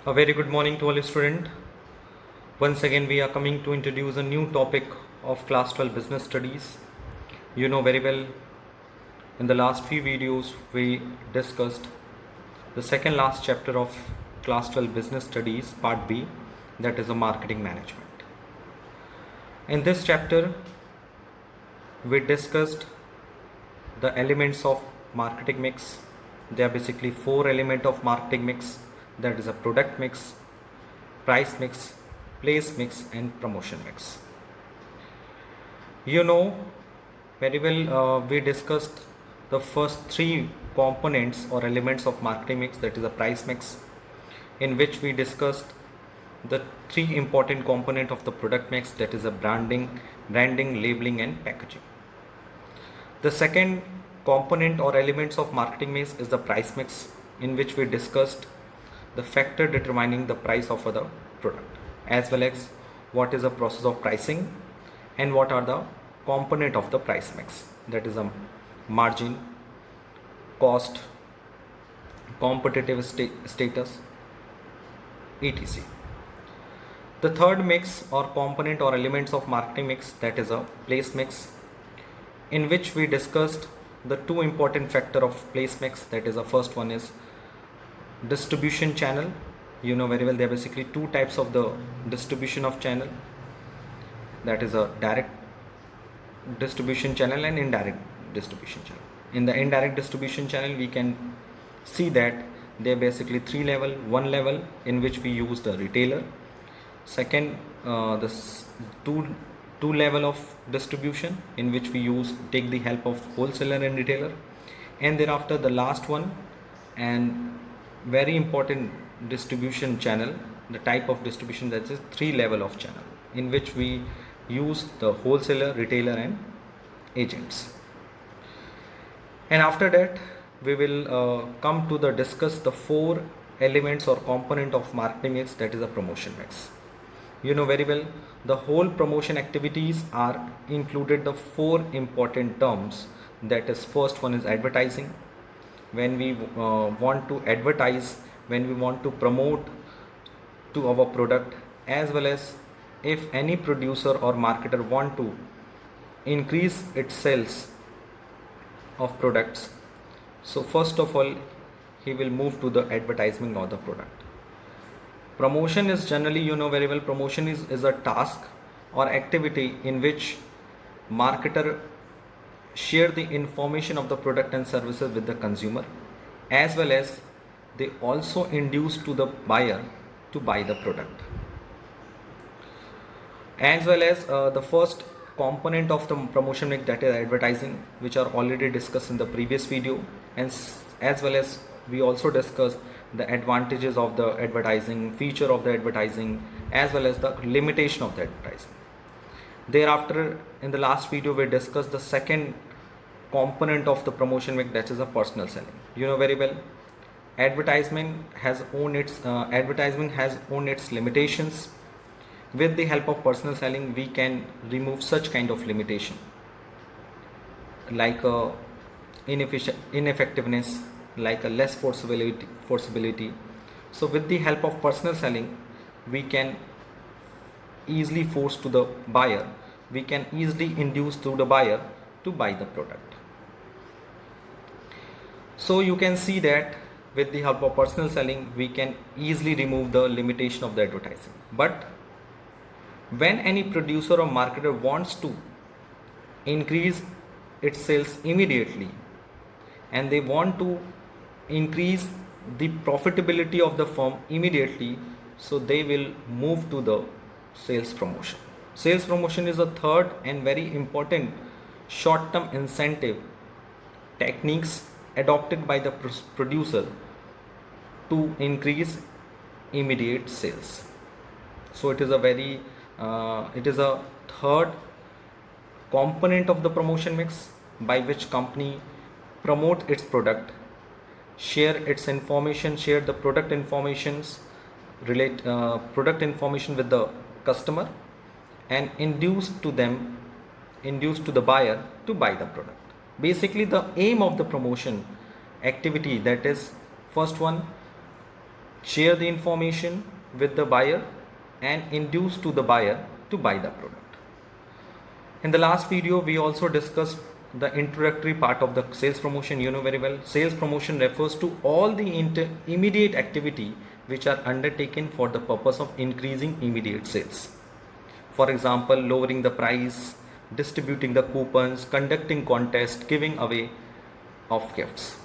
A very good morning to all students. Once again, we are coming to introduce a new topic of Class 12 Business Studies. You know very well, in the last few videos, we discussed the second last chapter of Class 12 Business Studies, Part B, that is a Marketing Management. In this chapter, we discussed the elements of marketing mix. There are basically four elements of marketing mix, that is a product mix, price mix, place mix, and promotion mix. You know very well, we discussed the first three components or elements of marketing mix, that is a price mix, in which we discussed the three important component of the product mix, that is a branding, labeling, and packaging. The second component or elements of marketing mix is the price mix, in which we discussed the factor determining the price of the product, as well as what is the process of pricing and what are the component of the price mix, that is a margin, cost, competitive status, etc. The third mix or component or elements of marketing mix, that is a place mix, in which we discussed the two important factor of place mix, that is the first one is distribution channel. You know very well, there are basically two types of the distribution of channel, that is a direct distribution channel and indirect distribution channel. In the indirect distribution channel, we can see that there are basically three level. One level in which we use the retailer, second the two level of distribution in which we take the help of wholesaler and retailer, and thereafter the last one and very important distribution channel, the type of distribution, that is three level of channel, in which we use the wholesaler, retailer, and agents. And after that, we will come to the discuss the four elements or component of marketing mix, that is a promotion mix. You know very well, the whole promotion activities are included the four important terms, that is first one is advertising. When we want to advertise, when we want to promote to our product, as well as if any producer or marketer want to increase its sales of products, so first of all he will move to the advertisement of the product. Promotion is generally, you know very well, promotion is a task or activity in which marketer share the information of the product and services with the consumer, as well as they also induce to the buyer to buy the product, as well as the first component of the promotion mix, that is advertising, which are already discussed in the previous video, and as well as we also discussed the advantages of the advertising, feature of the advertising, as well as the limitation of the advertising. Thereafter, in the last video, we discussed the second component of the promotion mix, that is a personal selling. You know very well, advertisement has owned its limitations. With the help of personal selling, we can remove such kind of limitation, like ineffectiveness, like a less forceability. So with the help of personal selling, we can easily force to the buyer, we can easily induce to the buyer to buy the product. So you can see that with the help of personal selling, we can easily remove the limitation of the advertising. But when any producer or marketer wants to increase its sales immediately, and they want to increase the profitability of the firm immediately, so they will move to the sales promotion. Sales promotion is a third and very important short-term incentive techniques adopted by the producer to increase immediate sales. So it is a third component of the promotion mix, by which company promote its product, share its information, share the product informations, product information with the customer, and induce to the buyer to buy the product. Basically, the aim of the promotion activity, that is first one, share the information with the buyer and induce to the buyer to buy the product. In the last video, we also discussed the introductory part of the sales promotion. You know very well, sales promotion refers to all the immediate activity which are undertaken for the purpose of increasing immediate sales. For example, lowering the price, distributing the coupons, conducting contests, giving away of gifts.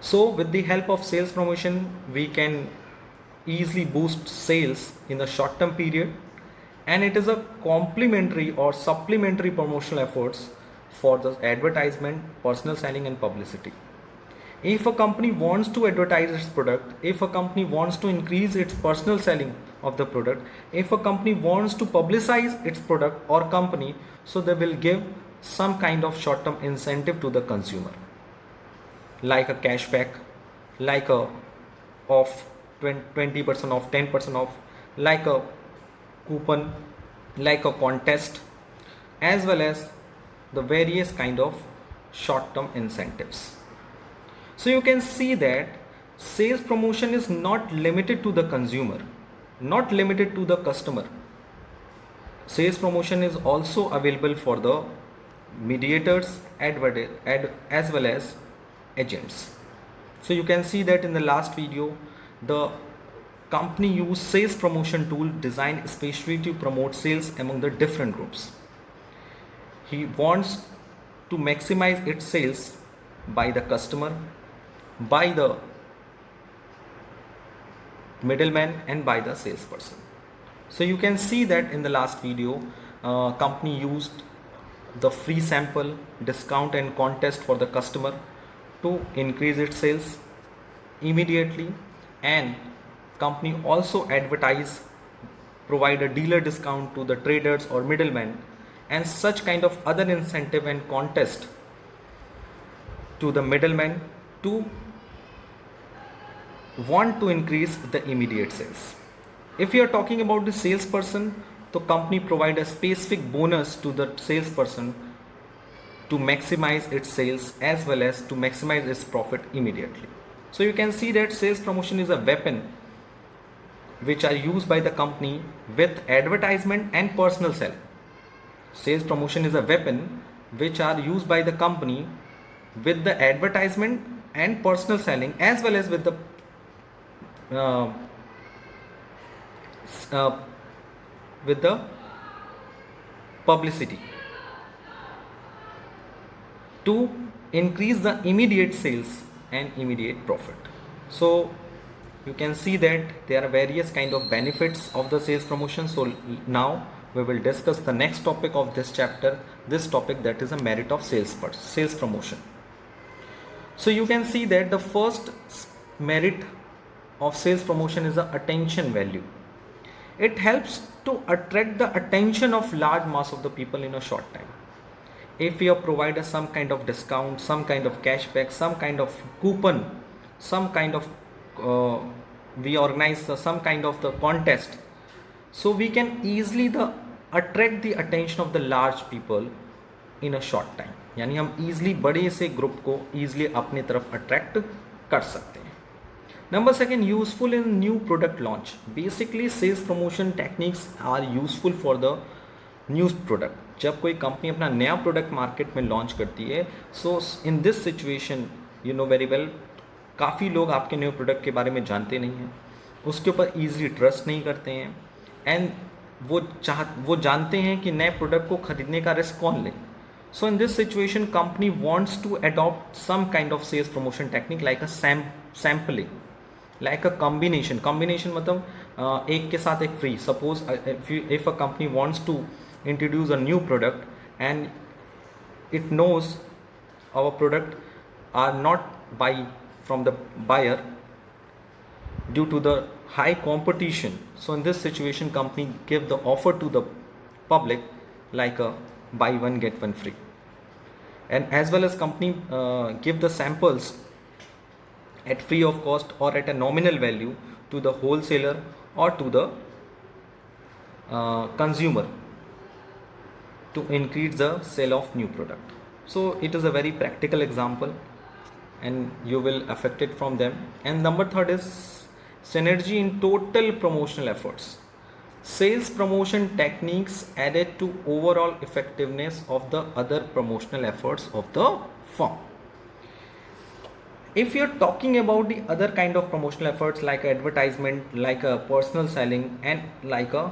So with the help of sales promotion, we can easily boost sales in the short term period, and it is a complementary or supplementary promotional efforts for the advertisement, personal selling and publicity. If a company wants to advertise its product, if a company wants to increase its personal selling of the product, if a company wants to publicize its product or company, so they will give some kind of short term incentive to the consumer, like a cashback, like a off 20% off, 10% off, like a coupon, like a contest, as well as the various kind of short term incentives. So you can see that sales promotion is not limited to the consumer, not limited to the customer. Sales promotion is also available for the mediators, as well as agents. So you can see that in the last video, the company used sales promotion tool designed especially to promote sales among the different groups. He wants to maximize its sales by the customer, by the middleman and by the salesperson. So you can see that in the last video, company used the free sample, discount and contest for the customer to increase its sales immediately, and company also provide a dealer discount to the traders or middlemen and such kind of other incentive and contest to the middlemen to want to increase the immediate sales. If you are talking about the salesperson, the company provide a specific bonus to the salesperson to maximize its sales as well as to maximize its profit immediately. So you can see that sales promotion is a weapon which are used by the company with advertisement and personal selling. Sales promotion is a weapon which are used by the company with the advertisement and personal selling as well as with the publicity to increase the immediate sales and immediate profit. So you can see that there are various kind of benefits of the sales promotion. So now we will discuss the next topic of this chapter, this topic, that is a merit of sales promotion. So you can see that the first merit of sales promotion is the attention value. It helps to attract the attention of large mass of the people in a short time. If we provide some kind of discount, some kind of cashback, some kind of coupon, some kind of we organize some kind of the contest, so we can easily attract the attention of the large people in a short time. यानी हम easily बड़े से group को easily अपने तरफ attract कर सकते हैं. Number second, useful in new product launch. Basically sales promotion techniques are useful for the new product. जब कोई कंपनी अपना नया प्रोडक्ट मार्केट में लॉन्च करती है, so in this situation you know very well, काफ़ी लोग आपके न्यू प्रोडक्ट के बारे में जानते नहीं हैं, उसके ऊपर ईजिली ट्रस्ट नहीं करते हैं, एंड वो जानते हैं कि नए प्रोडक्ट को खरीदने का रिस्क कौन ले. So in this situation company wants to adopt some kind of sales promotion technique like a sampling, like a combination मतलब एक के साथ एक free. Suppose if a company wants to introduce a new product and it knows our product are not buy from the buyer due to the high competition. So in this situation company give the offer to the public like a buy one get one free, and as well as company give the samples at free of cost or at a nominal value to the wholesaler or to the consumer to increase the sale of new product. So it is a very practical example and you will affect it from them. And number third is synergy in total promotional efforts. Sales promotion techniques added to overall effectiveness of the other promotional efforts of the firm. If you're talking about the other kind of promotional efforts like advertisement, like a personal selling, and like a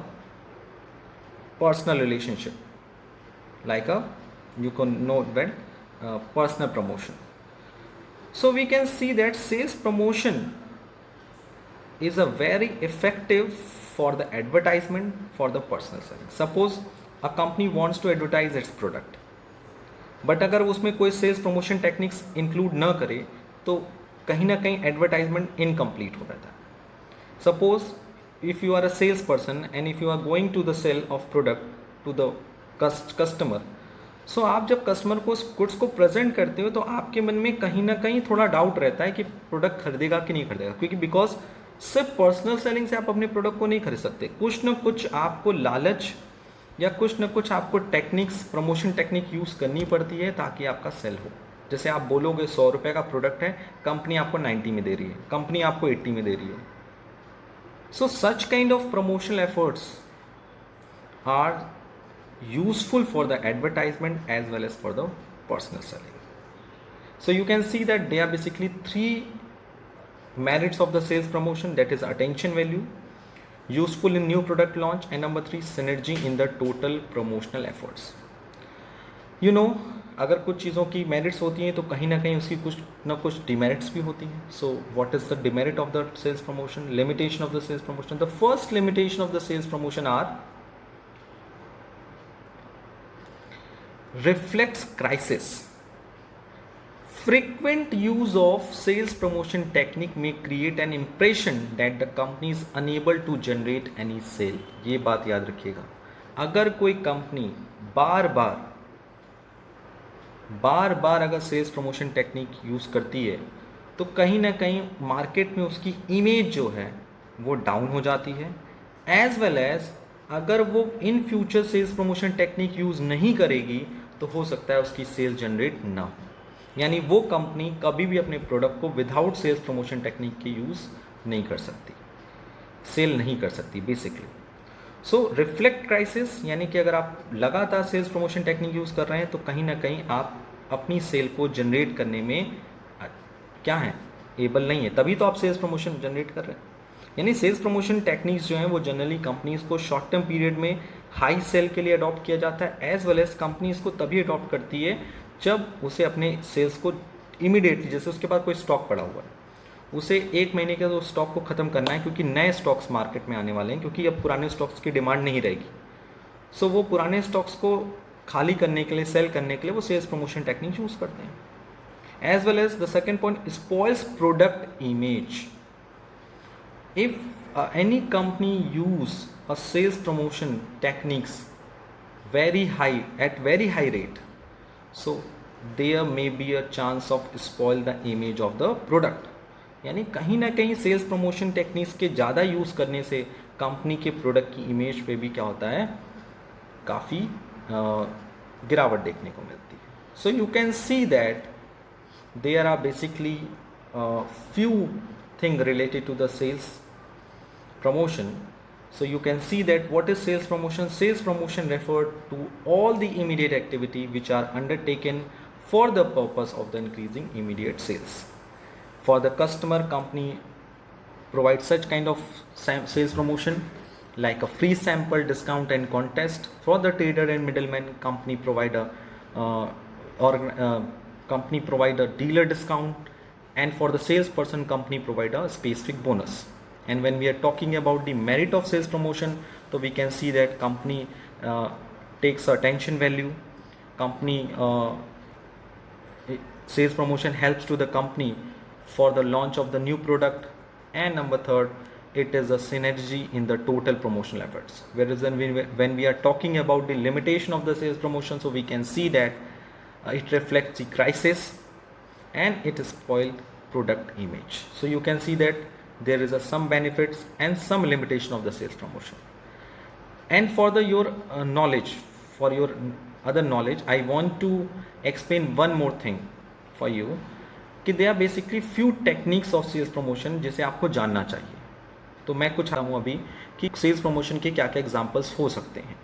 personal relationship, like a, you can note that personal promotion. So we can see that sales promotion is a very effective for the advertisement, for the personal selling. Suppose a company wants to advertise its product, but अगर उसमें कोई sales promotion techniques include ना करे तो कहीं ना कहीं advertisement incomplete हो जाता है. Suppose if you are a sales person and if you are going to the sale of product to the customer, so आप जब कस्टमर को उस गुड्स को प्रेजेंट करते हो तो आपके मन में कहीं ना कहीं थोड़ा डाउट रहता है कि प्रोडक्ट खरीदेगा कि नहीं खरीदेगा, क्योंकि बिकॉज सिर्फ पर्सनल सेलिंग से आप अपने प्रोडक्ट को नहीं खरीद सकते. कुछ ना कुछ आपको लालच या कुछ ना कुछ आपको टेक्निक्स, प्रमोशन टेक्निक यूज़ करनी पड़ती है ताकि आपका सेल हो. जैसे आप बोलोगे 100 रुपये का प्रोडक्ट है, कंपनी आपको 90 में दे रही है, कंपनी आपको 80 में दे रही है. So such kind of promotional efforts are useful for the advertisement as well as for the personal selling. So you can see that they are basically 3 merits of the sales promotion, that is attention value, useful in new product launch, and number 3 synergy in the total promotional efforts. You know, अगर कुछ चीज़ों की merits होती हैं तो कहीं ना कहीं उसकी कुछ ना कुछ डिमेरिट्स भी होती हैं. So what is the demerit of the sales promotion, limitation of the sales promotion? The first limitation of the sales promotion are reflects crisis. Frequent use of sales promotion technique may create an impression that the company is unable to generate any sale. ये बात याद रखिएगा. अगर कोई company बार बार अगर sales promotion technique use करती है तो कहीं ना कहीं मार्केट में उसकी इमेज जो है वो डाउन हो जाती है. एज वेल एज अगर वो इन future sales promotion technique use नहीं करेगी तो हो सकता है उसकी सेल जनरेट ना हो. यानी वो कंपनी कभी भी अपने प्रोडक्ट को विदाउट सेल्स प्रमोशन टेक्निक के यूज़ नहीं कर सकती, सेल नहीं कर सकती बेसिकली. सो रिफ्लेक्ट क्राइसिस, यानी कि अगर आप लगातार सेल्स प्रमोशन टेक्निक यूज़ कर रहे हैं तो कहीं ना कहीं आप अपनी सेल को जनरेट करने में क्या है, एबल नहीं है, तभी तो आप सेल्स प्रमोशन जनरेट कर रहे हैं. यानी सेल्स प्रमोशन टेक्निक्स जो हैं वो जनरली कंपनीज़ को शॉर्ट टर्म पीरियड में हाई सेल के लिए अडॉप्ट किया जाता है, एज वेल एज कंपनीज़ को तभी अडॉप्ट करती है जब उसे अपने सेल्स को इमीडिएटली, जैसे उसके पास कोई स्टॉक पड़ा हुआ है, उसे 1 महीने के उस स्टॉक को ख़त्म करना है क्योंकि नए स्टॉक्स मार्केट में आने वाले हैं, क्योंकि अब पुराने स्टॉक्स की डिमांड नहीं रहेगी. सो वो पुराने स्टॉक्स को खाली करने के लिए, सेल करने के लिए वो सेल्स प्रमोशन टेक्निक यूज़ करते हैं. As well as the second point, spoils product image. If any company use a sales promotion techniques at very high rate, so there may be a chance of spoil the image of the product. यानी कहीं ना कहीं sales promotion techniques के ज़्यादा use करने से company के product की इमेज पे भी क्या होता है, काफ़ी गिरावट देखने को मिलती है. So you can see that there are basically few thing related to the sales promotion. So you can see that what is sales promotion? Sales promotion refer to all the immediate activity which are undertaken for the purpose of the increasing immediate sales. For the customer, company provides such kind of sales promotion like a free sample, discount and contest. For the trader and middleman, company provide a dealer discount, and for the salesperson, company provide a specific bonus. And when we are talking about the merit of sales promotion, so we can see that company takes attention value. Company sales promotion helps to the company for the launch of the new product, and number third, it is a synergy in the total promotional efforts. Whereas when we are talking about the limitation of the sales promotion, so we can see that it reflects the crisis and it spoiled product image. So you can see that there is some benefits and some limitation of the sales promotion. And for your knowledge, for your other knowledge, I want to explain one more thing for you कि there are basically few techniques of sales promotion जिसे आपको जानना चाहिए. तो मैं कुछ हूँ अभी कि सेल्स प्रमोशन के क्या क्या एग्जाम्पल्स हो सकते हैं.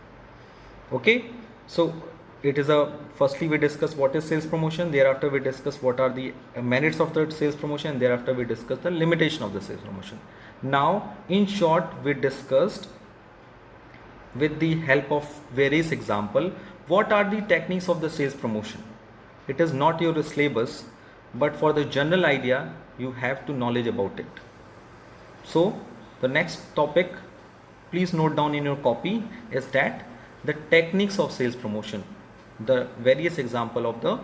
Okay, so it is a firstly we discuss what is sales promotion, thereafter we discuss what are the merits of the sales promotion, and thereafter we discuss the limitation of the sales promotion. Now in short we discussed with the help of various example what are the techniques of the sales promotion. It is not your syllabus, but for the general idea you have to knowledge about it. So the next topic, please note down in your copy, is that the techniques of sales promotion, the various example of the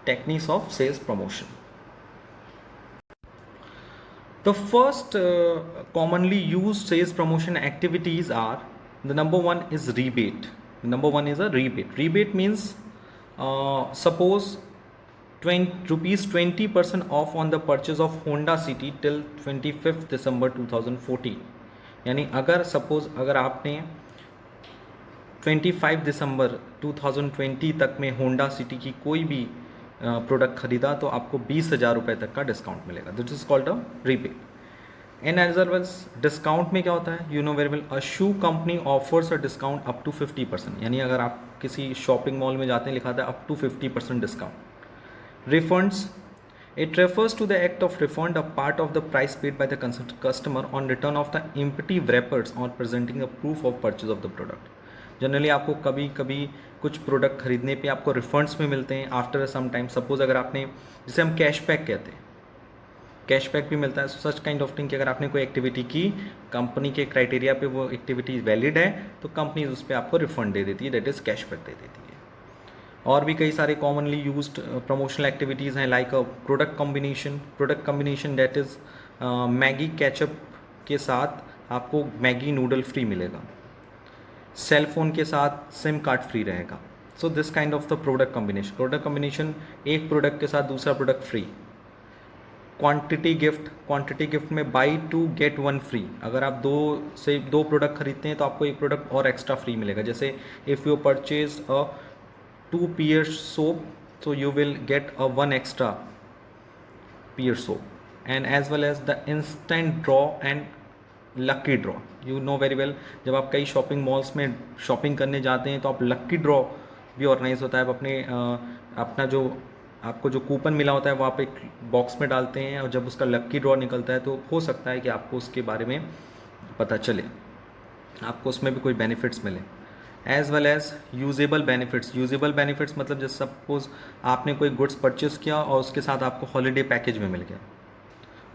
techniques of sales promotion. The first commonly used sales promotion activities are, the number one is rebate. The number one is a rebate. Rebate means suppose 20% off on the purchase of Honda City till 25th December 2014. यानी अगर suppose अगर आपने 25 दिसंबर 2020 तक में Honda city की कोई भी product खरीदा तो आपको 20,000 रुपये तक का डिस्काउंट मिलेगा. This is called a rebate. And as well discount में क्या होता है, you know very well, a shoe company offers a discount up to 50%. यानी अगर आप किसी शॉपिंग मॉल में जाते हैं लिखा था up to 50% discount. Refunds, it refers to the act of refund a part of the price paid by the customer on return of the empty wrappers or presenting a proof of purchase of the product. Generally आपको कभी कभी कुछ product खरीदने पे आपको refunds में मिलते हैं आफ्टर सम टाइम. सपोज अगर आपने, जिसे हम कैशबैक कहते हैं, कैशबैक भी मिलता है. सच काइंड ऑफ थिंग कि अगर आपने कोई एक्टिविटी की, कंपनी के क्राइटेरिया पे वो एक्टिविटी वैलिड है तो कंपनी उस पर आपको रिफंड दे देती है, दैट इज़ कैशबैक दे देती है. और भी कई सारे कॉमनली यूज्ड प्रमोशनल एक्टिविटीज़ हैं like a product combination. Product combination that is Maggi ketchup के साथ आपको मैगी नूडल फ्री मिलेगा, सेल फोन के साथ सिम कार्ड फ्री रहेगा. So this kind of the product combination. Product combination, एक प्रोडक्ट के साथ दूसरा product free. Quantity gift, quantity gift में buy two get one free. अगर आप दो प्रोडक्ट खरीदते हैं तो आपको एक प्रोडक्ट और एक्स्ट्रा फ्री मिलेगा. जैसे if you purchase a 2 pears soap, so you will get a 1 extra pear soap. And as well as the instant draw and lucky draw. You know very well, जब आप कई shopping malls में shopping करने जाते हैं तो आप लक्की draw भी ऑर्गेनाइज होता है. आप अपने अपना जो आपको जो कूपन मिला होता है वो आप एक बॉक्स में डालते हैं और जब उसका लक्की ड्रॉ निकलता है तो हो सकता है कि आपको उसके बारे में पता चले, आपको उसमें भी कोई बेनिफिट्स मिले. As well as usable benefits. Usable benefits मतलब जैसे सपोज आपने कोई गुड्स परचेज किया और उसके साथ आपको हॉलीडे पैकेज में मिल गया.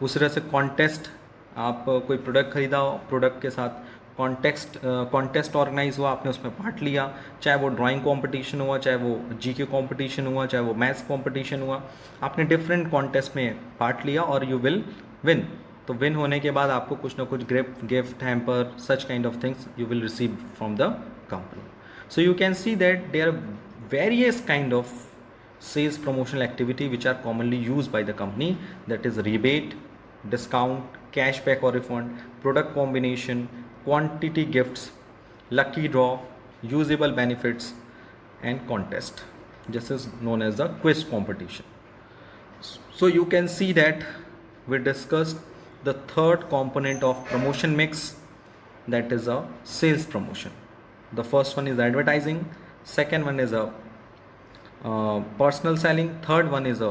उस तरह से कॉन्टेस्ट, आप कोई प्रोडक्ट खरीदा, प्रोडक्ट के साथ कॉन्टेस्ट ऑर्गेनाइज हुआ, आपने उसमें पार्ट लिया, चाहे वो ड्राइंग कंपटीशन हुआ, चाहे वो जीके कंपटीशन हुआ, चाहे वो मैथ्स कंपटीशन हुआ, आपने डिफरेंट कॉन्टेस्ट में पार्ट लिया और यू विल विन. तो विन होने के बाद आपको कुछ ना कुछ gift hamper, such kind of things you will receive from the company. So you can see that there are various kind of sales promotional activity which are commonly used by the company, that is rebate, discount, cashback or refund, product combination, quantity gifts, lucky draw, usable benefits and contest. This is known as the quiz competition. So you can see that we discussed the third component of promotion mix, that is a sales promotion. The first one is advertising, second one is a personal selling, third one is a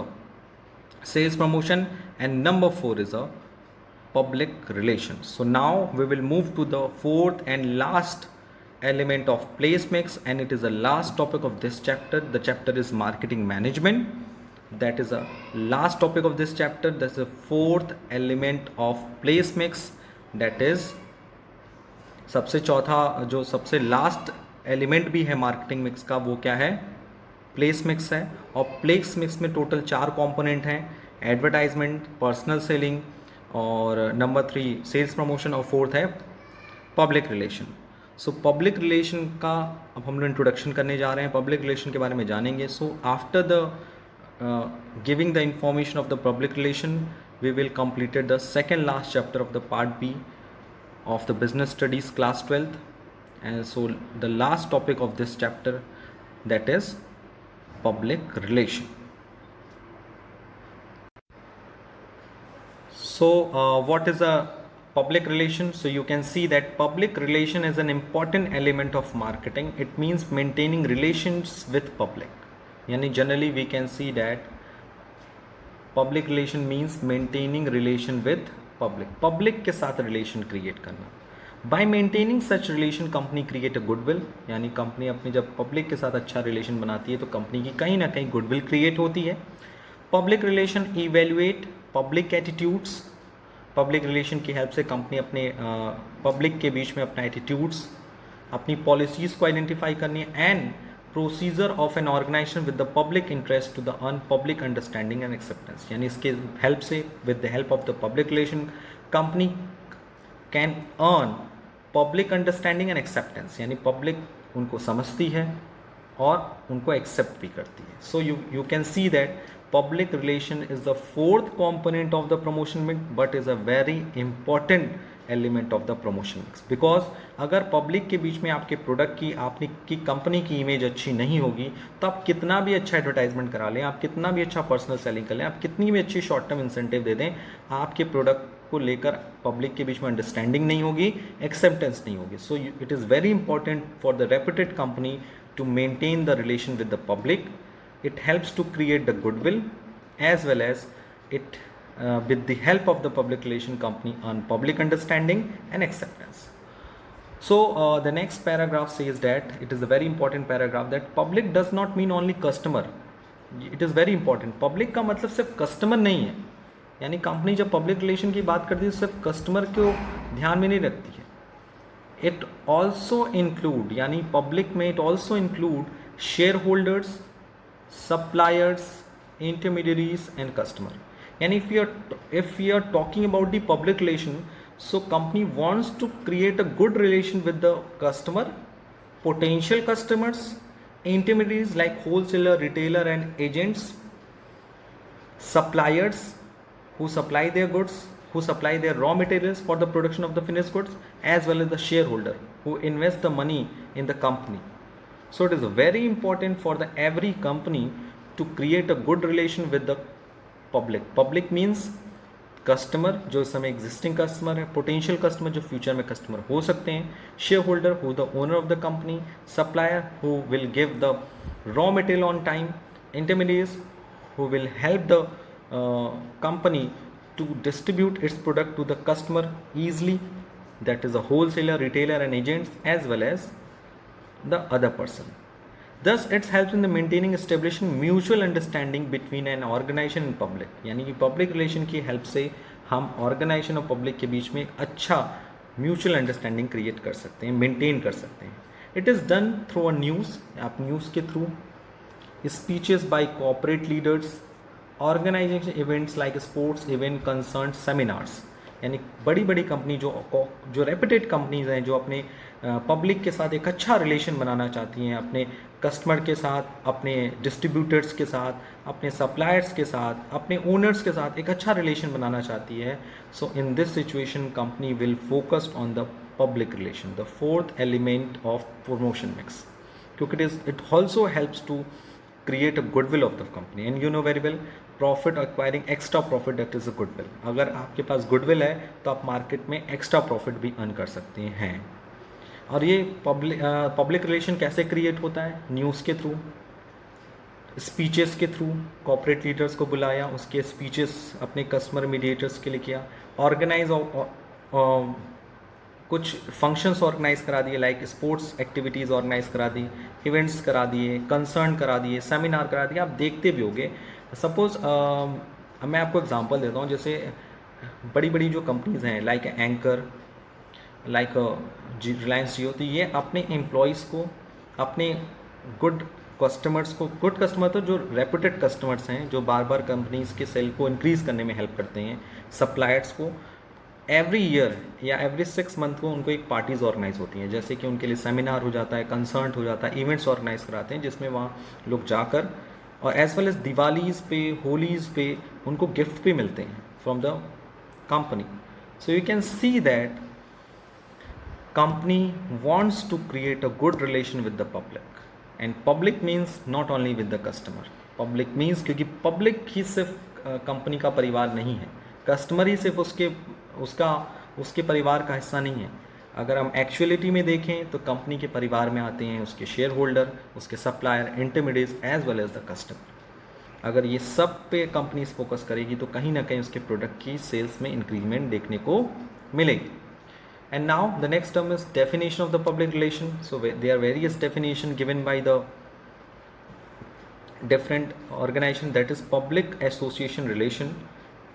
sales promotion, and number 4 is a public relations. So now we will move to the fourth and last element of place mix, and it is the last topic of this chapter. The chapter is marketing management. That is the last topic of this chapter. That's the fourth element of place mix, that is सबसे चौथा जो सबसे last element भी है marketing mix का, वो क्या है, प्लेस मिक्स है. और प्लेस मिक्स में टोटल 4 कंपोनेंट हैं, एडवर्टाइजमेंट, पर्सनल सेलिंग और नंबर 3 सेल्स प्रमोशन और 4th है public relation. So public relation का अब हम लोग इंट्रोडक्शन करने जा रहे हैं, पब्लिक रिलेशन के बारे में जानेंगे. So after the giving the information of the public relation we will completed the second last chapter of the part B of the business studies class 12th. And so the last topic of this chapter, that is public relation. So what is a public relations. So you can see that public relation is an important element of marketing. It means maintaining relations with public. Yani generally we can see that public relation means maintaining relation with public के साथ relation create करना. By maintaining such relation company create a goodwill, यानी company अपनी जब public के साथ अच्छा relation बनाती है तो कंपनी की कहीं ना कहीं गुडविल क्रिएट होती है. Public relation evaluate public attitudes. Public relation की हेल्प से कंपनी अपने पब्लिक के बीच में अपना एटीट्यूड्स, अपनी पॉलिसीज़ को आइडेंटिफाई करनी है. And procedure of an organization with the public interest to the earn public understanding and acceptance. यानी इसके हेल्प से with the help of the public relation company can earn public understanding and acceptance. यानी public उनको समझती है और उनको accept भी करती है. So you can see that public relation is the fourth component of the promotion mix, but is a very important element of the promotion mix. because अगर पब्लिक के बीच में आपके प्रोडक्ट की आपने की कंपनी की इमेज अच्छी नहीं होगी तो आप कितना भी अच्छा एडवर्टाइजमेंट करा लें, आप कितना भी अच्छा पर्सनल सेलिंग कर लें, आप कितनी भी अच्छी शॉर्ट टर्म इंसेंटिव दे दें, आपके प्रोडक्ट को लेकर पब्लिक के बीच में अंडरस्टैंडिंग नहीं होगी, एक्सेप्टेंस नहीं होगी. So it is very important for the reputed company to maintain the relation with the public. It helps to create the goodwill as well as it with the help of the public relation company on public understanding and acceptance. So the next paragraph says that it is a very important paragraph that public does not mean only customer. It is very important. Public का मतलब सिर्फ customer नहीं है. यानी company जब public relation की बात करती है तो सिर्फ कस्टमर को ध्यान में नहीं रखती है. It also include यानी पब्लिक में it also include shareholders, suppliers, intermediaries and customer. And if we are talking about the public relation, so company wants to create a good relation with the customer, potential customers, intermediaries like wholesaler, retailer and agents, suppliers who supply their goods, who supply their raw materials for the production of the finished goods, as well as the shareholder who invest the money in the company. So it is very important for the every company to create a good relation with the public. Public means customer जो इस समय existing customer है, potential customer जो future में customer हो सकते हैं, shareholder who the owner of the company, supplier who will give the raw material on time, intermediaries who will help the company to distribute its product to the customer easily, that is a wholesaler, retailer and agents, as well as the other person. Thus it helps in the maintaining establishing mutual understanding between an organization and public. यानी कि public relation की help से हम organisation और public के बीच में एक अच्छा म्यूचुअल अंडरस्टैंडिंग क्रिएट कर सकते हैं, मेंटेन कर सकते हैं. It is done through a news, आप न्यूज़ के through, speeches by corporate leaders, organization events like sports event, concern, seminars. यानी बड़ी बड़ी कंपनी जो रेप्यूटेड कंपनीज हैं जो अपने पब्लिक के साथ एक अच्छा रिलेशन बनाना चाहती हैं, अपने कस्टमर के साथ, अपने डिस्ट्रीब्यूटर्स के साथ, अपने सप्लायर्स के साथ, अपने ओनर्स के साथ एक अच्छा रिलेशन बनाना चाहती है. So in this situation company will focused on the public relation, the fourth element of promotion mix, क्योंकि it also helps to create a goodwill of the company. And you know very well, profit acquiring extra profit, that is a goodwill. अगर आपके पास goodwill है तो आप market में extra profit भी earn कर सकते हैं. और ये पब्लिक रिलेशन कैसे क्रिएट होता है? न्यूज़ के थ्रू, स्पीचेस के थ्रू, कॉर्पोरेट लीडर्स को बुलाया, उसके स्पीचेस अपने कस्टमर मीडिएटर्स के लिए किया, ऑर्गेनाइज कुछ फंक्शंस ऑर्गेनाइज करा दिए, लाइक स्पोर्ट्स एक्टिविटीज़ ऑर्गेनाइज करा दी, इवेंट्स करा दिए, कंसर्न करा दिए, सेमिनार करा दिए. आप देखते भी होंगे. सपोज मैं आपको एग्जांपल देता हूँ. जैसे बड़ी बड़ी जो कंपनीज़ हैं लाइक एंकर, लाइक रिलायंस जियो, तो ये अपने एम्प्लॉयज़ को, अपने गुड कस्टमर तो जो रेप्यूटेड कस्टमर्स हैं जो बार बार कंपनीज़ के सेल को इंक्रीज़ करने में हेल्प करते हैं, सप्लायर्स को एवरी ईयर या एवरी 6 मंथ को उनको एक पार्टीज़ ऑर्गेनाइज होती हैं, जैसे कि उनके लिए सेमिनार हो जाता है, कंसर्ट हो जाता है, इवेंट्स ऑर्गेनाइज कराते हैं जिसमें वहाँ लोग जाकर, और एज वेल एज दिवालीज़ पे, होलीज़ पे उनको गिफ्ट भी मिलते हैं from the company. So you can see that company wants to create a good relation with the public. And public means not only with the customer. Public means, क्योंकि public ही सिर्फ company का परिवार नहीं है, कस्टमर ही सिर्फ उसका उसके परिवार का हिस्सा नहीं है। अगर हम एक्चुअलिटी में देखें तो कंपनी के परिवार में आते हैं उसके शेयर होल्डर, उसके supplier, intermediates as well as the customer. अगर ये सब पे कंपनीज फोकस करेगी तो कहीं ना कहीं उसके प्रोडक्ट की सेल्स में इंक्रीजमेंट देखने को मिलेगी। And now the next term is definition of the public relation. So there are various definition given by the different organization, that is public association relation.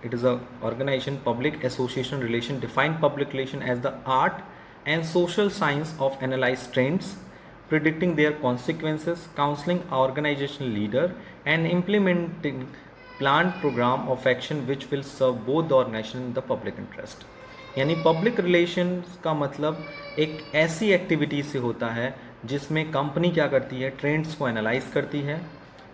It is a organization, public association relation define public relation as the art and social science of analyze trends, predicting their consequences, counseling organizational leader and implementing planned program of action which will serve both the organization and the public interest. यानी public relations का मतलब एक ऐसी activity से होता है जिसमें company क्या करती है, ट्रेंड्स को एनालाइज करती है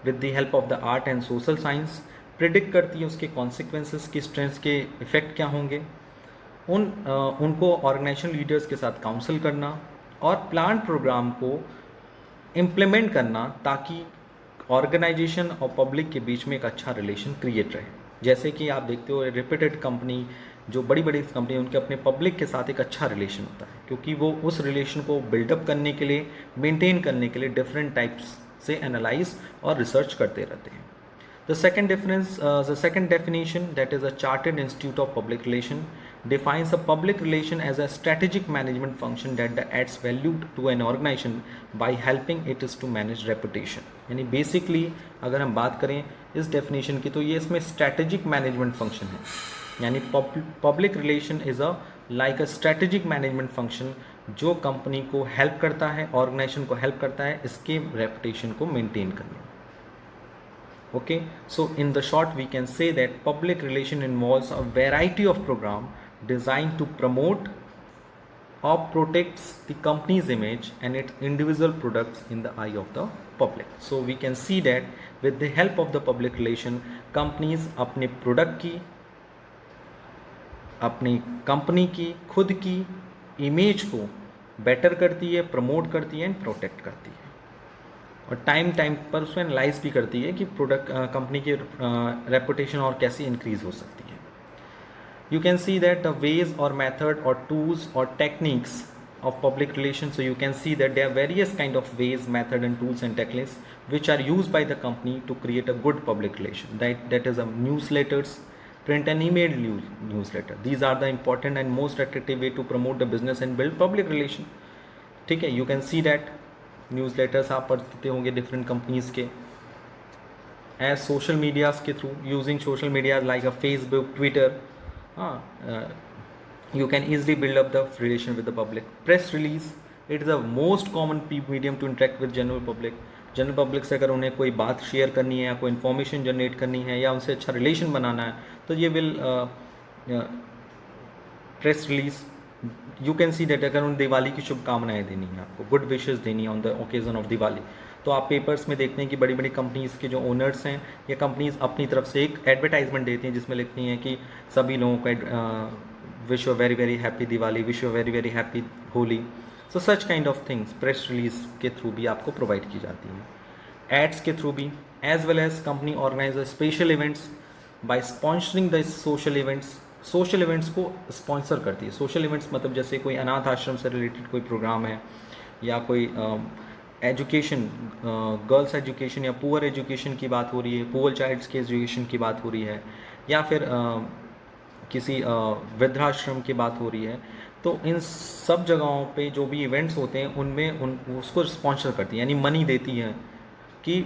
with the help of the art and social science, predict करती है उसके कॉन्सिक्वेंसेस, किस ट्रेंड्स के इफ़ेक्ट क्या होंगे, उनको ऑर्गेनाइजेशन लीडर्स के साथ काउंसिल करना और प्लान प्रोग्राम को इम्प्लीमेंट करना ताकि ऑर्गेनाइजेशन और पब्लिक के बीच में एक अच्छा रिलेशन क्रिएट रहे. जैसे कि आप देखते हो रेप्यूटेड कंपनी, जो बड़ी बड़ी कंपनी, उनके अपने पब्लिक के साथ एक अच्छा रिलेशन होता है क्योंकि वो उस रिलेशन को बिल्डअप करने के लिए, मेंटेन करने के लिए डिफरेंट टाइप्स से एनालाइज और रिसर्च करते रहते हैं. The second definition, that is a Chartered Institute of Public Relation, defines a public relation as a strategic management function that adds value to an organization by helping it is to manage reputation. यानी basically अगर हम बात करें इस definition की तो ये इसमें स्ट्रैटेजिक मैनेजमेंट फंक्शन है. यानी public relation is a like a strategic management function जो कंपनी को हेल्प करता है, ऑर्गेनाइजेशन को हेल्प करता है इसके रेपुटेशन को मेंटेन करने में. Okay, so in the short we can say that public relation involves a variety of program designed to promote or protects the company's image and its individual products in the eye of the public. So we can see that with the help of the public relation, companies अपने product की, अपनी company की, खुद की image को better करती है, promote करती है एंड प्रोटेक्ट करती है और टाइम पर उसको एनालाइज भी करती है कि प्रोडक्ट कंपनी की रेपुटेशन और कैसे इंक्रीज हो सकती है. You can see that the ways और मेथड और टूल्स और techniques of public relations. So you can see that there are various kind of ways, method and tools and techniques which are used by the company to create a good public relation. That is a newsletters, print and email newsletter. These are the important and most attractive way to promote the business and build public relation. ठीक है, you can see that newsletters आप पढ़ते होंगे different companies के, as social medias के through, using social media like a Facebook, Twitter. You can easily build up the relation with the public. Press release, it is the most common medium to interact with general public. General public से अगर उन्हें कोई बात share करनी है या कोई information generate करनी है या उनसे अच्छा रिलेशन बनाना है तो ये will press release. You can see that अगर उन दिवाली की शुभकामनाएं देनी है, आपको गुड विशेस देनी है on the occasion of Diwali, तो आप पेपर्स में देखते हैं कि बड़ी बड़ी कंपनीज़ के जो ओनर्स हैं या कंपनीज़ अपनी तरफ से एक एडवर्टाइजमेंट देती हैं जिसमें लिखती हैं कि सभी लोगों को wish you very very happy Diwali, wish you very very happy Holi. So such kind of things press release के थ्रू भी आपको प्रोवाइड की जाती हैं, एड्स के थ्रू भी, as well as company organise special events by sponsoring the social events. Social events को sponsor करती है. सोशल इवेंट्स मतलब जैसे कोई अनाथ आश्रम से रिलेटेड कोई प्रोग्राम है या कोई एजुकेशन, गर्ल्स एजुकेशन या पुअर एजुकेशन की बात हो रही है, पुअर चाइल्ड्स के एजुकेशन की बात हो रही है या फिर किसी वृद्धाश्रम की बात हो रही है, तो इन सब जगहों पे जो भी इवेंट्स होते हैं उनमें उसको स्पॉन्सर करती है, यानी मनी देती है कि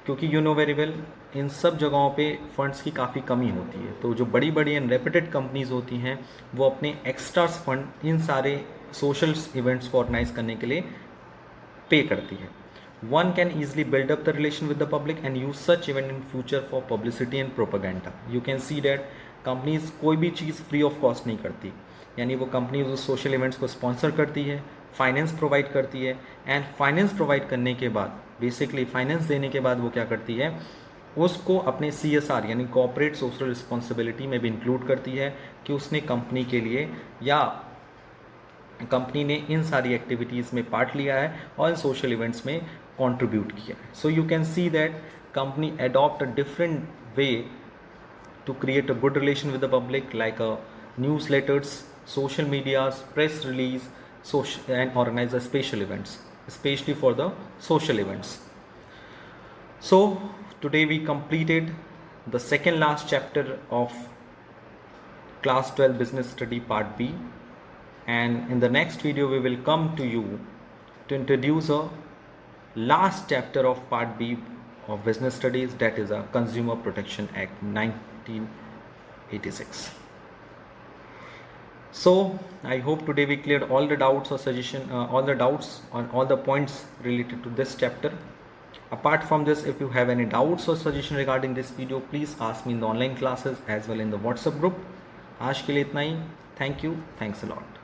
क्योंकि you know very well in सब जगहों पे फंड्स की काफ़ी कमी होती है, तो जो बड़ी बड़ी एंड रेप्यूटेड कंपनीज़ होती हैं वो अपने एक्स्ट्रास फंड इन सारे सोशल इवेंट्स को ऑर्गेनाइज करने के लिए पे करती है. One can easily build up the relation with the public and use such event in future for publicity and propaganda. You can see that companies कोई भी चीज़ फ्री ऑफ कॉस्ट नहीं करती, यानी वो कंपनीज उस सोशल इवेंट्स को sponsor करती है, फाइनेंस प्रोवाइड करती है एंड फाइनेंस प्रोवाइड करने के बाद, बेसिकली फाइनेंस देने के बाद वो क्या करती है, उसको अपने CSR यानी कॉर्पोरेट सोशल रिस्पॉन्सिबिलिटी में भी इंक्लूड करती है कि उसने कंपनी के लिए या कंपनी ने इन सारी एक्टिविटीज़ में पार्ट लिया है और इन सोशल इवेंट्स में कंट्रीब्यूट किया है. So you can see that company adopt a different way to create a good relation with the public like newsletters, social medias, press release, social, and organize the special events, especially for the social events. So today we completed the second last chapter of class 12 business study part B, and in the next video we will come to you to introduce a last chapter of part B of business studies, that is a Consumer Protection Act 1986. So I hope today we cleared all the doubts or suggestion, all the doubts on all the points related to this chapter. Apart from this, if you have any doubts or suggestion regarding this video, please ask me in the online classes as well in the WhatsApp group. आज के लिए इतना ही. Thank you. Thanks a lot.